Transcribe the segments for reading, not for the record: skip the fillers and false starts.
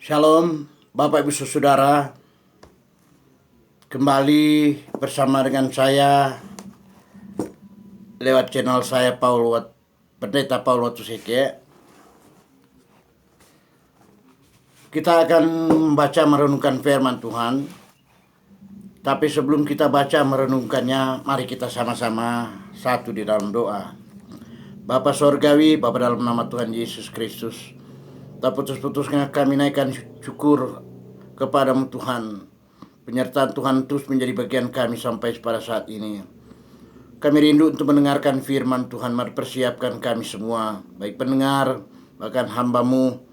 Shalom, Bapak Ibu Saudara. Kembali bersama dengan saya lewat channel saya Pendeta Paul Watuseke. Kita akan membaca merenungkan firman Tuhan. Tapi sebelum kita baca merenungkannya, mari kita sama-sama satu di dalam doa. Bapa Sorgawi, Bapa dalam nama Tuhan Yesus Kristus, tak putus-putusnya kami naikkan syukur kepadamu Tuhan. Penyertaan Tuhan terus menjadi bagian kami sampai pada saat ini. Kami rindu untuk mendengarkan firman Tuhan. Mari persiapkan kami semua, baik pendengar, bahkan hamba-Mu.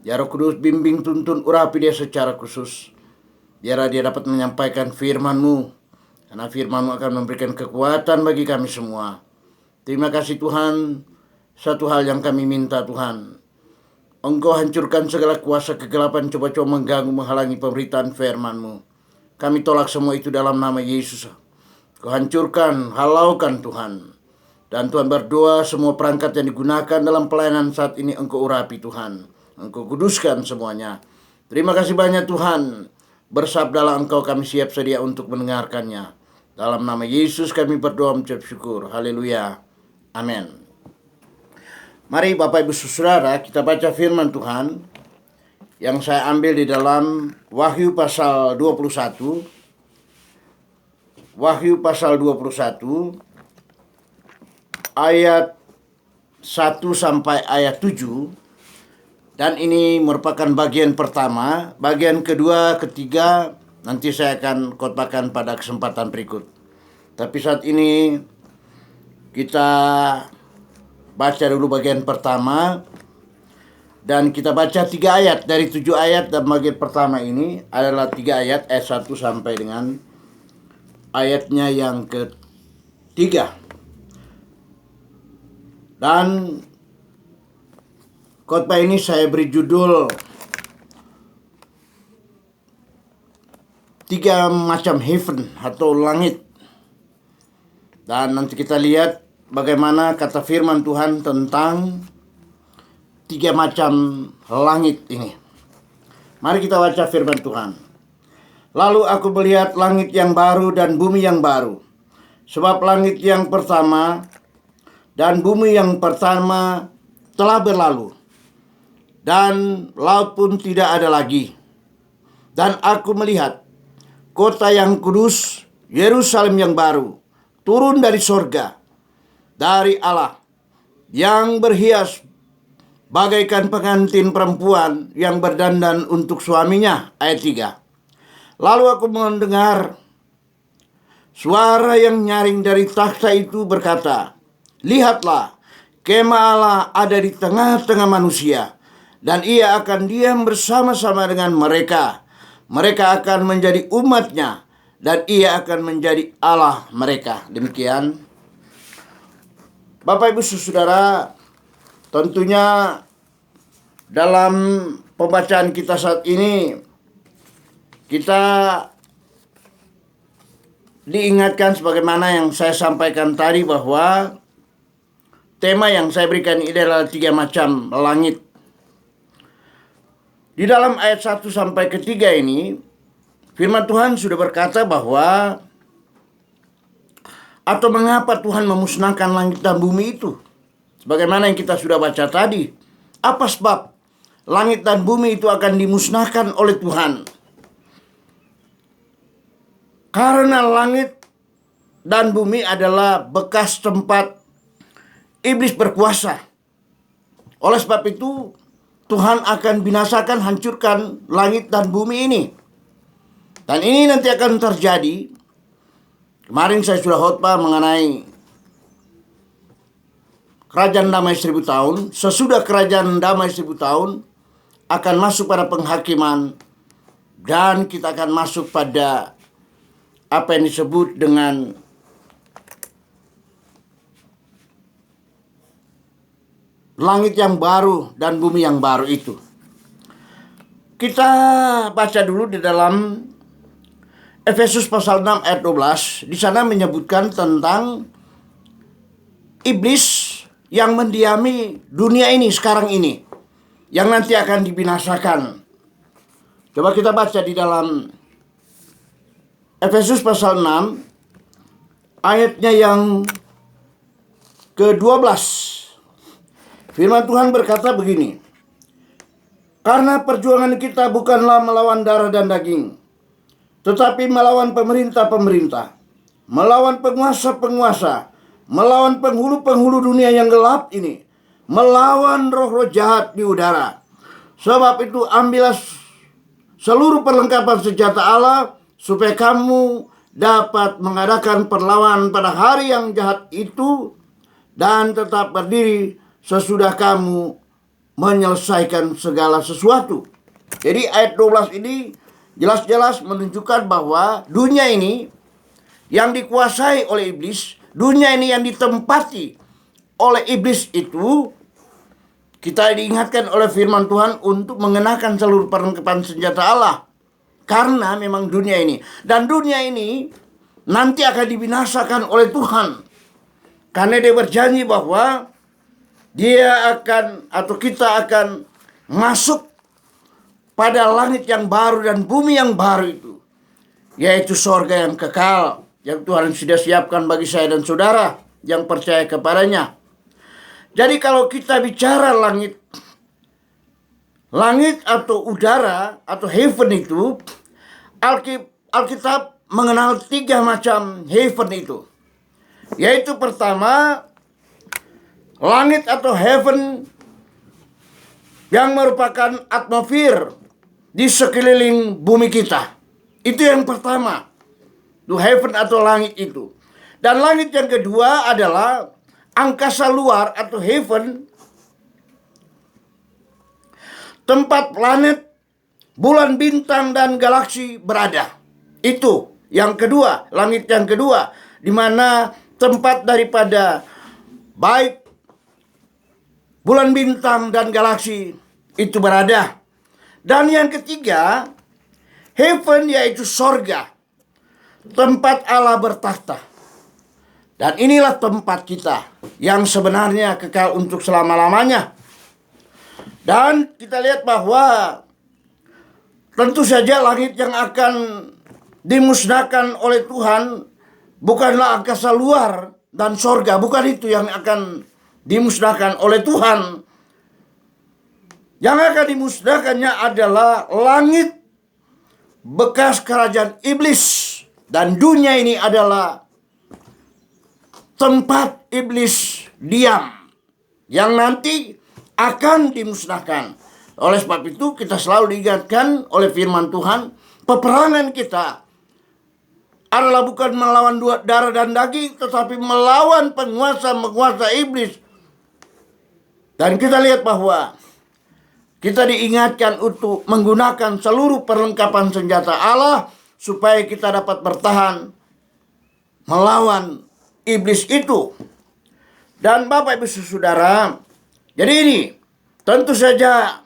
Ya Roh Kudus, bimbing, tuntun, urapi dia secara khusus. Biar dia dapat menyampaikan firman-Mu. Karena firman-Mu akan memberikan kekuatan bagi kami semua. Terima kasih Tuhan. Satu hal yang kami minta Tuhan, Engkau hancurkan segala kuasa kegelapan coba-coba mengganggu, menghalangi pemberitaan firman-Mu. Kami tolak semua itu dalam nama Yesus. Kau hancurkan, halaukan Tuhan. Dan Tuhan berdoa semua perangkat yang digunakan dalam pelayanan saat ini Engkau urapi Tuhan. Engkau kuduskan semuanya. Terima kasih banyak Tuhan. Bersabdalah Engkau, kami siap sedia untuk mendengarkannya. Dalam nama Yesus kami berdoa mengucap syukur. Haleluya. Amin. Mari Bapak Ibu Saudara, kita baca firman Tuhan yang saya ambil di dalam Wahyu pasal 21. Wahyu pasal 21 ayat 1 sampai ayat 7. Dan ini merupakan bagian pertama. Bagian kedua, ketiga nanti saya akan khotbahkan pada kesempatan berikut. Tapi saat ini kita baca dulu bagian pertama. Dan kita baca 3 ayat dari 7 ayat. Dan bagian pertama ini adalah 3 ayat 1 sampai dengan ayatnya yang ketiga. Dan khotbah ini saya beri judul 3 macam heaven atau langit. Dan nanti kita lihat bagaimana kata firman Tuhan tentang 3 macam langit ini. Mari kita baca firman Tuhan. Lalu aku melihat langit yang baru dan bumi yang baru. Sebab langit yang pertama dan bumi yang pertama telah berlalu. Dan laut pun tidak ada lagi. Dan aku melihat kota yang kudus, Yerusalem yang baru, turun dari sorga, dari Allah, yang berhias bagaikan pengantin perempuan yang berdandan untuk suaminya. Ayat 3. Lalu aku mendengar suara yang nyaring dari takhta itu berkata, lihatlah, kemah Allah ada di tengah-tengah manusia, dan ia akan diam bersama-sama dengan mereka. Mereka akan menjadi umatnya, dan ia akan menjadi Allah mereka. Demikian. Bapak Ibu Saudara, tentunya dalam pembacaan kita saat ini, kita diingatkan sebagaimana yang saya sampaikan tadi bahwa tema yang saya berikan ini adalah 3 macam langit. Di dalam ayat 1 sampai ketiga ini, firman Tuhan sudah berkata bahwa atau mengapa Tuhan memusnahkan langit dan bumi itu. Sebagaimana yang kita sudah baca tadi. Apa sebab langit dan bumi itu akan dimusnahkan oleh Tuhan? Karena langit dan bumi adalah bekas tempat iblis berkuasa. Oleh sebab itu, Tuhan akan binasakan, hancurkan langit dan bumi ini. Dan ini nanti akan terjadi. Kemarin saya sudah khotbah mengenai kerajaan damai 1000 tahun. Sesudah kerajaan damai 1000 tahun akan masuk pada penghakiman. Dan kita akan masuk pada apa yang disebut dengan langit yang baru dan bumi yang baru itu. Kita baca dulu di dalam Efesus pasal 6 ayat 12. Di sana menyebutkan tentang iblis yang mendiami dunia ini sekarang ini, yang nanti akan dibinasakan. Coba kita baca di dalam Efesus pasal 6 ayatnya yang ke-12. Firman Tuhan berkata begini. Karena perjuangan kita bukanlah melawan darah dan daging, tetapi melawan pemerintah-pemerintah, melawan penguasa-penguasa, melawan penghulu-penghulu dunia yang gelap ini, melawan roh-roh jahat di udara. Sebab itu ambillah seluruh perlengkapan senjata Allah, supaya kamu dapat mengadakan perlawanan pada hari yang jahat itu, dan tetap berdiri sesudah kamu menyelesaikan segala sesuatu. Jadi ayat 12 ini jelas-jelas menunjukkan bahwa dunia ini yang dikuasai oleh iblis, dunia ini yang ditempati oleh iblis itu, kita diingatkan oleh firman Tuhan untuk mengenakan seluruh perlengkapan senjata Allah. Karena memang dunia ini, dan dunia ini nanti akan dibinasakan oleh Tuhan. Karena dia berjanji bahwa dia akan, atau kita akan masuk pada langit yang baru dan bumi yang baru itu, yaitu sorga yang kekal, yang Tuhan sudah siapkan bagi saya dan saudara yang percaya kepadanya. Jadi kalau kita bicara langit atau udara atau heaven itu, Alkitab mengenal 3 macam heaven itu. Yaitu pertama, langit atau heaven yang merupakan atmosfer di sekeliling bumi kita. Itu yang pertama. Itu heaven atau langit itu. Dan langit yang kedua adalah angkasa luar atau heaven, tempat planet, bulan, bintang, dan galaksi berada. Itu yang kedua, langit yang kedua, di mana tempat daripada baik bulan, bintang, dan galaksi itu berada. Dan yang ketiga, heaven yaitu sorga, tempat Allah bertahta. Dan inilah tempat kita yang sebenarnya kekal untuk selama-lamanya. Dan kita lihat bahwa tentu saja langit yang akan dimusnahkan oleh Tuhan bukanlah angkasa luar dan sorga, bukan itu yang akan dimusnahkan oleh Tuhan. Yang akan dimusnahkannya adalah langit bekas kerajaan iblis, dan dunia ini adalah tempat iblis diam yang nanti akan dimusnahkan. Oleh sebab itu kita selalu diingatkan oleh firman Tuhan, peperangan kita adalah bukan melawan darah dan daging, tetapi melawan penguasa-penguasa iblis. Dan kita lihat bahwa kita diingatkan untuk menggunakan seluruh perlengkapan senjata Allah supaya kita dapat bertahan melawan iblis itu. Dan Bapak Ibu Saudara, jadi ini tentu saja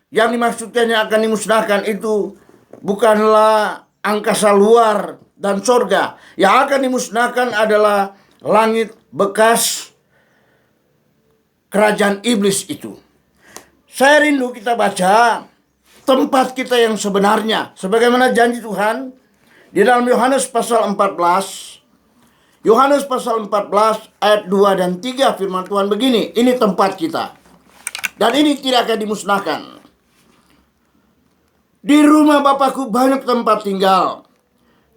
yang dimaksudkan yang akan dimusnahkan itu bukanlah angkasa luar dan sorga. Yang akan dimusnahkan adalah langit bekas kerajaan iblis itu. Saya rindu kita baca tempat kita yang sebenarnya, sebagaimana janji Tuhan di dalam Yohanes pasal 14. Yohanes pasal 14 ayat 2 dan 3 firman Tuhan begini, ini tempat kita. Dan ini tidak akan dimusnahkan. Di rumah Bapakku banyak tempat tinggal.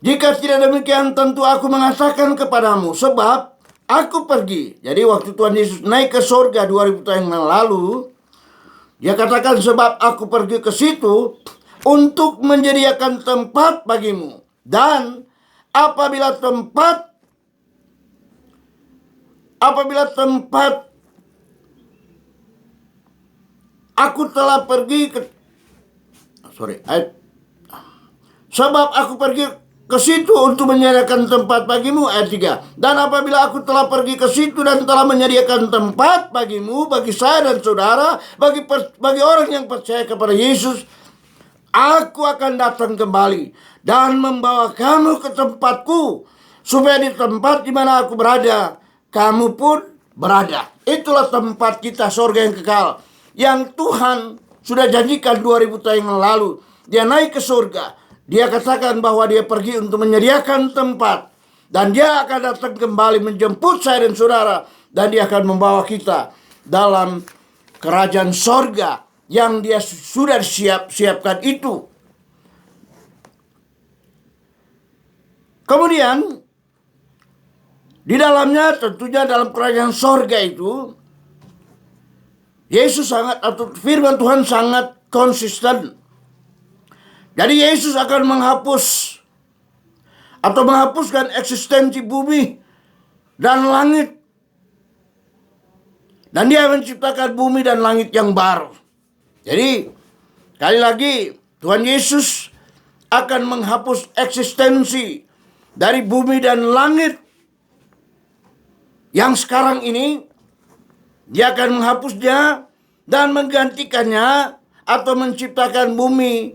Jika tidak demikian tentu aku mengatakan kepadamu, sebab aku pergi. Jadi waktu Tuhan Yesus naik ke sorga 2000 tahun yang lalu, dia katakan sebab aku pergi ke situ untuk menyediakan tempat bagimu. Dan apabila tempat aku telah pergi ke sebab aku pergi ke situ untuk menyediakan tempat bagimu, ayat 3. Dan apabila aku telah pergi ke situ dan telah menyediakan tempat bagimu, bagi saya dan saudara, bagi orang yang percaya kepada Yesus, aku akan datang kembali dan membawa kamu ke tempatku, supaya di tempat di mana aku berada, kamu pun berada. Itulah tempat kita, sorga yang kekal, yang Tuhan sudah janjikan 2000 tahun yang lalu. dia naik ke surga. Dia katakan bahwa dia pergi untuk menyediakan tempat. Dan dia akan datang kembali menjemput saya dan saudara. Dan dia akan membawa kita dalam kerajaan sorga yang dia sudah siapkan itu. Kemudian di dalamnya tentunya dalam kerajaan sorga itu Yesus atau firman Tuhan sangat konsisten. Jadi Yesus akan menghapuskan eksistensi bumi dan langit. Dan dia menciptakan bumi dan langit yang baru. Jadi, sekali lagi, Tuhan Yesus akan menghapus eksistensi dari bumi dan langit. Yang sekarang ini, dia akan menghapusnya dan menggantikannya atau menciptakan bumi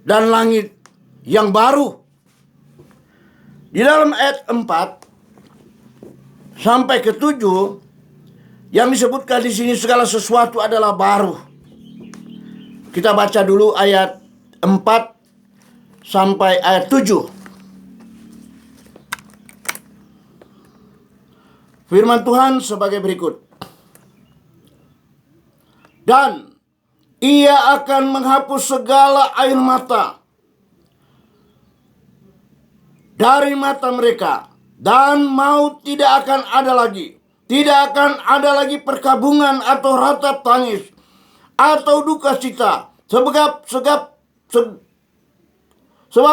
dan langit yang baru. Di dalam ayat 4 sampai ke 7 yang disebutkan di sini segala sesuatu adalah baru. Kita baca dulu ayat 4 sampai ayat 7. Firman Tuhan sebagai berikut. Dan ia akan menghapus segala air mata dari mata mereka, dan maut tidak akan ada lagi. Tidak akan ada lagi perkabungan atau ratap tangis atau duka cita, sebab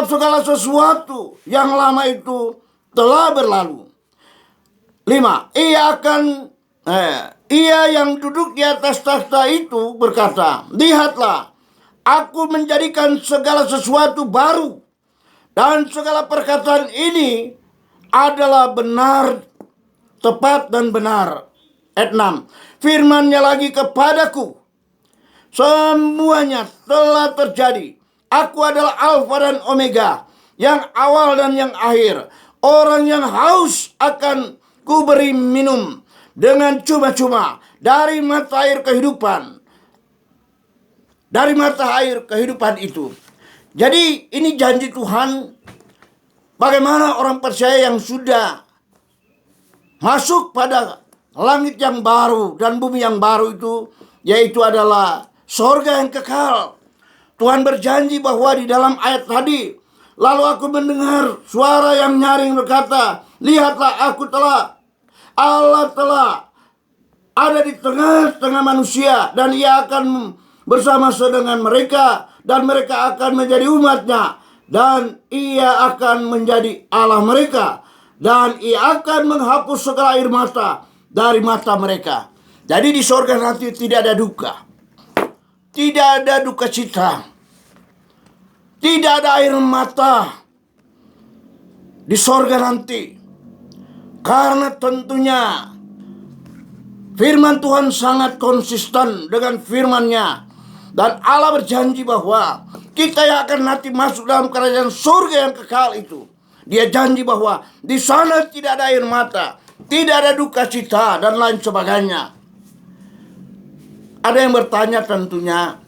segala sesuatu yang lama itu telah berlalu. 5. Ia yang duduk di atas takhta itu berkata, lihatlah, aku menjadikan segala sesuatu baru, dan segala perkataan ini adalah benar, tepat dan benar. Ayat 6. Firman-Nya lagi kepadaku, semuanya telah terjadi. Aku adalah Alfa dan Omega, yang awal dan yang akhir. Orang yang haus akan kuberi minum dengan cuma-cuma dari mata air kehidupan. Dari mata air kehidupan itu. Jadi ini janji Tuhan. Bagaimana orang percaya yang sudah masuk pada langit yang baru dan bumi yang baru itu, yaitu adalah sorga yang kekal. Tuhan berjanji bahwa di dalam ayat tadi, lalu aku mendengar suara yang nyaring berkata, lihatlah, Allah telah ada di tengah-tengah manusia, dan ia akan bersama-sama dengan mereka, dan mereka akan menjadi umatnya, dan ia akan menjadi Allah mereka, dan ia akan menghapus segala air mata dari mata mereka. Jadi di sorga nanti tidak ada duka, tidak ada duka cita, tidak ada air mata di sorga nanti. Karena tentunya firman Tuhan sangat konsisten dengan firman-Nya. Dan Allah berjanji bahwa kita yang akan nanti masuk dalam kerajaan surga yang kekal itu, Dia janji bahwa di sana tidak ada air mata, tidak ada duka cita, dan lain sebagainya. Ada yang bertanya tentunya,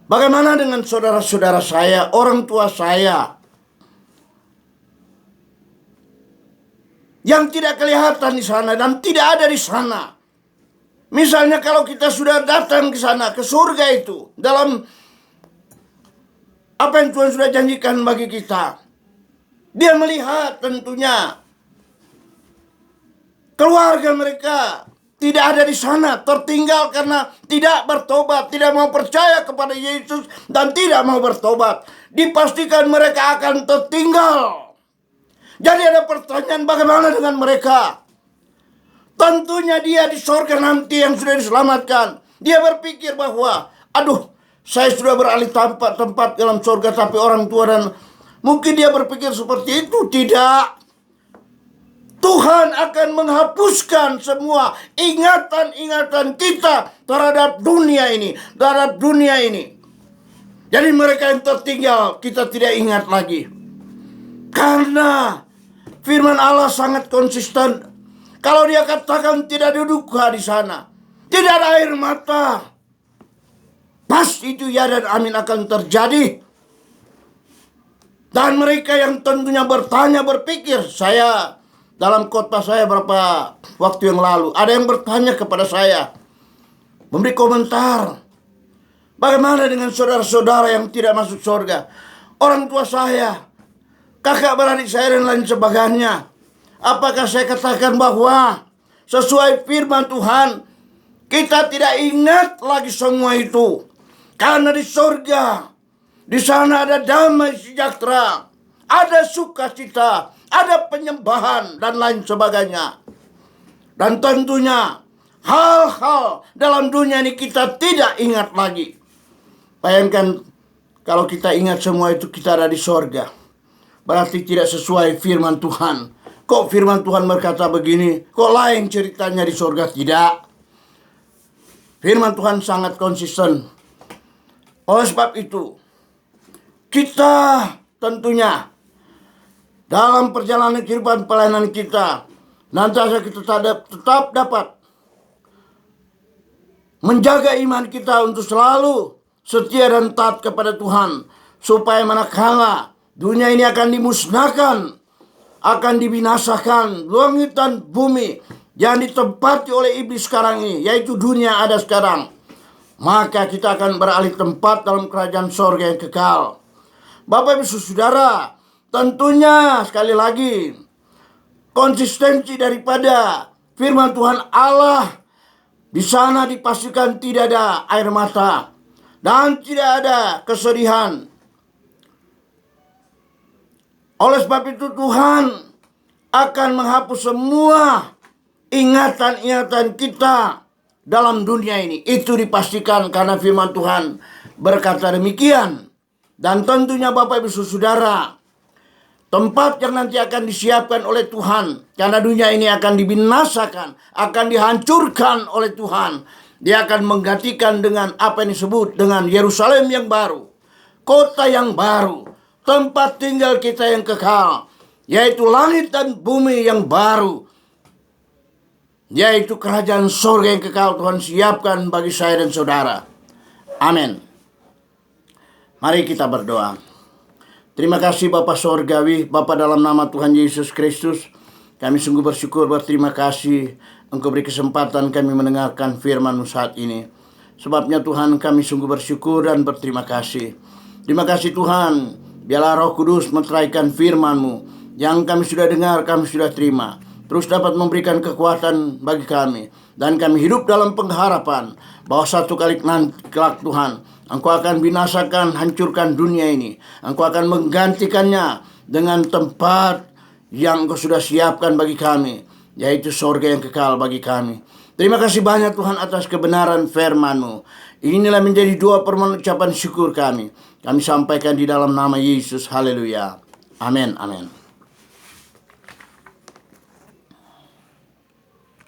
bagaimana dengan saudara-saudara saya, orang tua saya, yang tidak kelihatan di sana dan tidak ada di sana? Misalnya kalau kita sudah datang ke sana, ke surga itu, dalam apa yang Tuhan sudah janjikan bagi kita, Dia melihat tentunya keluarga mereka tidak ada di sana, tertinggal karena tidak bertobat, tidak mau percaya kepada Yesus, dan tidak mau bertobat. Dipastikan mereka akan tertinggal. Jadi ada pertanyaan, bagaimana dengan mereka? Tentunya dia di sorga nanti yang sudah diselamatkan, dia berpikir bahwa, aduh, saya sudah beralih tempat dalam sorga, tapi orang tua, dan mungkin dia berpikir seperti itu. Tidak. Tuhan akan menghapuskan semua ingatan-ingatan kita terhadap dunia ini, Jadi mereka yang tertinggal kita tidak ingat lagi. Karena firman Allah sangat konsisten. Kalau Dia katakan tidak ada duka di sana, tidak ada air mata, Pasti itu ya dan amin akan terjadi. Dan mereka yang tentunya bertanya, berpikir, saya dalam khotbah saya berapa waktu yang lalu, ada yang bertanya kepada saya, memberi komentar, bagaimana dengan saudara-saudara yang tidak masuk surga? Orang tua saya, kakak beradik saya dan lain sebagainya. Apakah saya katakan bahwa sesuai firman Tuhan, kita tidak ingat lagi semua itu? Karena di surga, di sana ada damai sejahtera, ada sukacita, ada penyembahan dan lain sebagainya. Dan tentunya hal-hal dalam dunia ini kita tidak ingat lagi. Bayangkan kalau kita ingat semua itu kita ada di surga. Berarti tidak sesuai firman Tuhan. Kok firman Tuhan berkata begini? Kok lain ceritanya di surga? Tidak. Firman Tuhan sangat konsisten. Oleh sebab itu, kita tentunya dalam perjalanan kehidupan pelayanan kita, nanti kita tetap dapat menjaga iman kita untuk selalu setia dan taat kepada Tuhan. Supaya manakala dunia ini akan dimusnahkan, akan dibinasakan, langit dan bumi yang ditempati oleh iblis sekarang ini, yaitu dunia ada sekarang, maka kita akan beralih tempat dalam kerajaan sorga yang kekal. Bapak Ibu Saudara, tentunya sekali lagi konsistensi daripada firman Tuhan Allah, di sana dipastikan tidak ada air mata dan tidak ada kesedihan. Oleh sebab itu Tuhan akan menghapus semua ingatan-ingatan kita dalam dunia ini. Itu dipastikan karena firman Tuhan berkata demikian. Dan tentunya Bapak Ibu Saudara, tempat yang nanti akan disiapkan oleh Tuhan, karena dunia ini akan dibinasakan, akan dihancurkan oleh Tuhan. Dia akan menggantikan dengan apa yang disebut dengan Yerusalem yang baru, kota yang baru, tempat tinggal kita yang kekal, yaitu langit dan bumi yang baru, yaitu kerajaan surga yang kekal Tuhan siapkan bagi saya dan saudara. Amin. Mari kita berdoa. Terima kasih Bapa Sorgawi, Bapa dalam nama Tuhan Yesus Kristus. Kami sungguh bersyukur, berterima kasih Engkau beri kesempatan kami mendengarkan firman-Mu saat ini. Sebabnya Tuhan kami sungguh bersyukur dan berterima kasih. Terima kasih Tuhan, biarlah Roh Kudus meteraikan firman-Mu yang kami sudah dengar, kami sudah terima. Terus dapat memberikan kekuatan bagi kami. Dan kami hidup dalam pengharapan bahwa satu kali kelak Tuhan, Engkau akan binasakan, hancurkan dunia ini. Engkau akan menggantikannya dengan tempat yang Engkau sudah siapkan bagi kami, yaitu surga yang kekal bagi kami. Terima kasih banyak Tuhan atas kebenaran firman-Mu. Inilah menjadi doa permohonan ucapan syukur kami. Kami sampaikan di dalam nama Yesus. Haleluya. Amin. Amin.